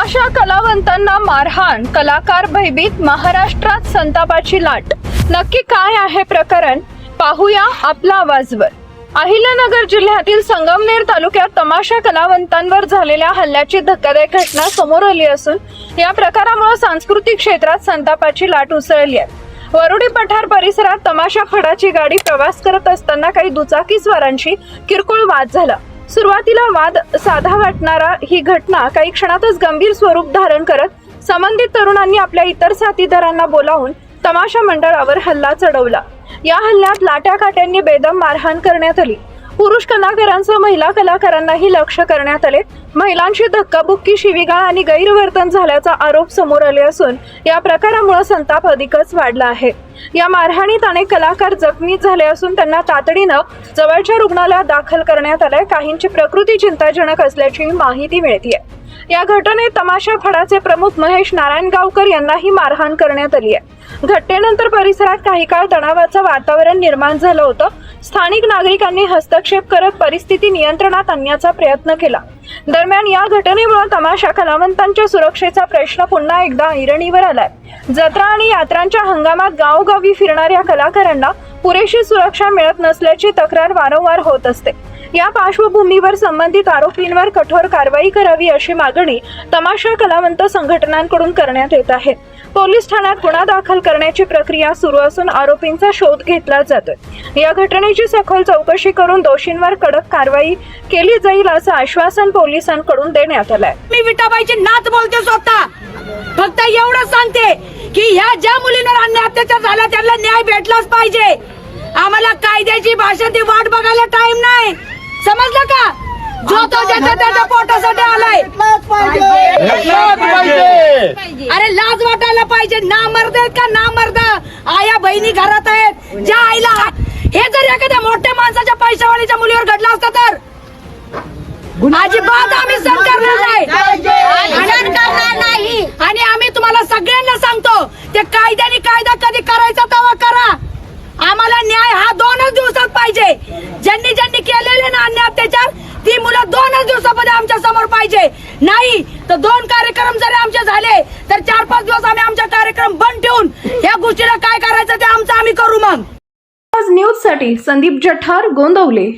तमाशा कलावंतांना मारहाण, कलाकार भयभीत, महाराष्ट्रात संतापाची लाट। नक्की काय आहे प्रकरण, पाहूया आपला आवाजवर। अहिल्यानगर जिल्ह्यातील संगमनेर तालुक्यात तमाशा कलावंतांवर झालेल्या हल्ल्याची धक्कादायक घटना समोर आली असून या प्रकारामुळे सांस्कृतिक क्षेत्रात संतापाची लाट उसळली आहे। वरुडी पठार परिसरात तमाशा फडाची गाडी प्रवास करत असताना काही दुचाकीस्वारांशी किरकोळ वाद झाला। सुरुवातीला वाद साधा वाटणारा ही घटना काही क्षणातच गंभीर स्वरूप धारण करत संबंधित तरुणांनी आपल्या इतर साथीदारांना बोलावून तमाशा मंडळावर हल्ला चढवला। या हल्ल्यात लाट्या काट्यांनी बेदम मारहाण करण्यात आली। पुरुष कलाकारांसह महिला कलाकारांनाही लक्ष्य करण्यात आले। महिलांची धक्काबुक्की, शिवीगाळ आणि गैरवर्तन झाल्याचा आरोप समोर आले असून या प्रकारामुळे संताप अधिकच वाढला आहे। या मारहाणीत अनेक कलाकार जखमी झाले असून त्यांना तातडीनं जवळच्या रुग्णालयात दाखल करण्यात आले। काहींची प्रकृती चिंताजनक असल्याची माहिती मिळते। या घटनेत तमाशा फडाचे प्रमुख महेश नारायणगावकर यांनाही मारहाण करण्यात आली आहे। घटनेनंतर परिसरात काही काळ तणावाचं वातावरण निर्माण झालं होतं। स्थानिक नागरिकांनी हस्तक्षेप करत परिस्थिती नियंत्रणात आणण्याचा प्रयत्न केला। दरम्यान या घटनेमुळे तमाशा कलावंतांच्या सुरक्षेचा प्रश्न पुन्हा एकदा ऐरणीवर आलाय। जत्रा आणि यात्रांच्या हंगामात गावोगावी फिरणाऱ्या कलाकारांना पुरेशी सुरक्षा मिळत नसल्याची तक्रार वारंवार होत असते। या पार्श्वभूमीवर संबंधित आरोपींवर कठोर कारवाई करावी अशी मागणी तमाशा कलावंत संघटनांकडून करण्यात येत आहे। पोलीस ठाण्यात गुन्हा दाखल करण्याची प्रक्रिया सुरू असून आरोपींचा शोध घेतला जातोय। या घटनेची सखोल चौकशी करून दोषींवर कडक कारवाई केली जाईल असं आश्वासन पोलिसांकडून देण्यात आलंय। मी विटाबाईची नात बोलते स्वतः, फक्त एवढं सांगते की ह्या ज्या मुलींवर अन्याय अत्याचार झाला त्यांना न्याय भेटलाच पाहिजे। आम्हाला कायद्याची भाषा ती वाट बघायला टाइम नाही, समजलं का? जो तो त्याच्या पोटासाठी आलाय, अरे लाज वाटायला पाहिजे। ना मर्द आहेत का ना मर्द, आया बहिणी घरात आहेत, ज्या आईला हे जर एखाद्या मोठ्या माणसाच्या पैशावालीच्या मुलीवर घडलं असतं तर अजिबात आम्ही सहन करणार नाही। आणि आम्ही तुम्हाला सगळ्यांना सांगतो, ते कायद्याने कायदा कधी करायचा तेव्हा करा। आम्हाला न्याय हा 2च दिवसात पाहिजे। ज्यांनी ज्यांनी केलेले ना अन्याय अत्याचार ती मुलं 2च दिवसामध्ये आमच्या समोर पाहिजे। नाही तर 2 कार्यक्रम जरी आमचे झाले तर 4-5 दिवस आम्ही आमचा कार्यक्रम बंद ठेवून या गोष्टीला काय करायचं ते आमचं आम्ही करू। मग न्यूज साठी संदीप जठार, गोंदवले।